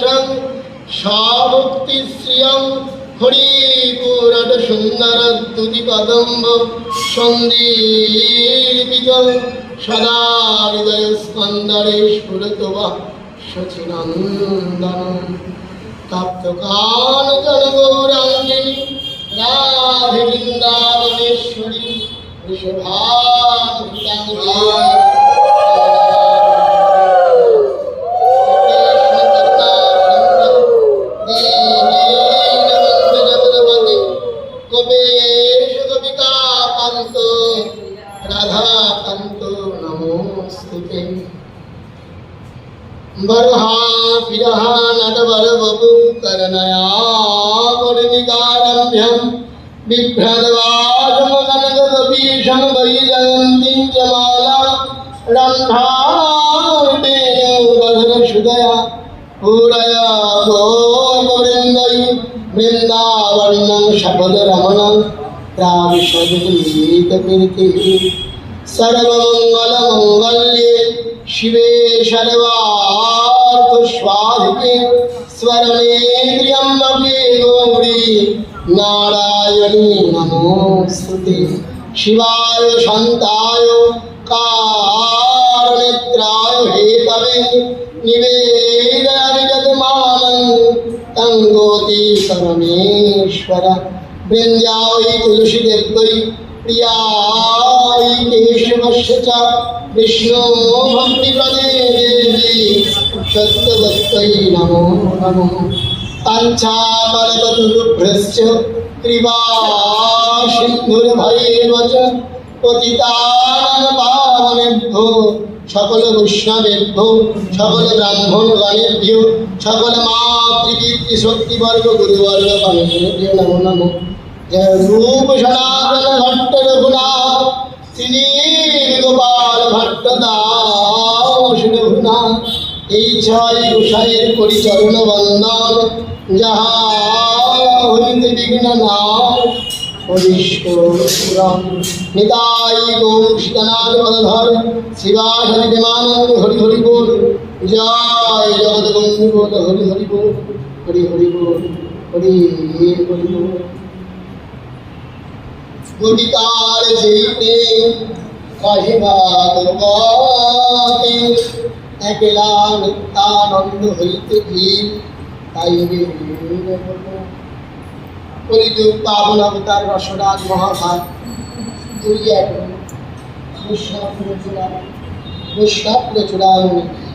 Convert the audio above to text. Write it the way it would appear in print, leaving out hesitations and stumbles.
বিনাশং স্বভক্তি শ্রিয়ং হরিপুরট সুন্দর তুতি কদম্ব সন্দীপিতং সদা হৃদয় স্পন্দরে স্ফুরতবা শচীনন্দনম তপ্তকাঞ্চন গৌরাঙ্গী রাধে বৃন্দাবনেশ্বরী ঋষভানুতাঙ্গী बरहा फिरहा नटवर बपु करनया वरनिकारम्भ्यं बिभ्रद्वाजमगनगपीशं वैजयन्तीं च माला रन्ध्राटेनोदधरक्षुदया पूरया गोपवृन्दै वृन्दावनं शकलरमणं प्राविशद्गीतकीर्तिः सर्वमङ्गलमङ्गल्ये शिवे सर्वार्थस्वाधिके स्वरमे त्र्यम्बके गौरी नारायणी नमोस्तुते शिवाय शान्ताय कारणेत्राय हेतवे निवेदयामि यजमानं तं गोति परमेश्वर वृन्द्यावै तुलसीदेव्यै प्रियाय केशवस्य च विष्णु भक्तिपदे देवी सत्यवत्यै नमो नमः पाञ्चामलतरुभ्यश्च कृपा सिन्धुर्भैव च पतितानां पावनेभ्यो सकल वैष्णवेभ्यो सकल ब्राह्मणगणेभ्यो सकल मातृकीर्तिशक्तिवर्ग गुरुवर्गगणेभ्यो नमो नमः जय रूप सनातन भट्ट रघुनाथ श्री गोपाल भट्ट दास रघुनाथ এই ছয় গোসাইয়ের পরিচরণ বন্দন যাহা হইতে বিঘ্ন নাশ হরিষ্ঠপুরম নিতাই গৌরীনাথ পদধর শিবাশরি বিমানন্দ হরি হরি বল জয় জগৎবন্ধু বল হরি হরি বল হরি হরি বল হরি হরি বল গুটিকার যেইতে কহিবাদ গাতে একলা নিত্যানন্দ হইতে ধীর তাইবে কলিযুগ পাবন অবতার রসরাজ মহাভাগ দুই এক বৈষ্ণব প্রচুরা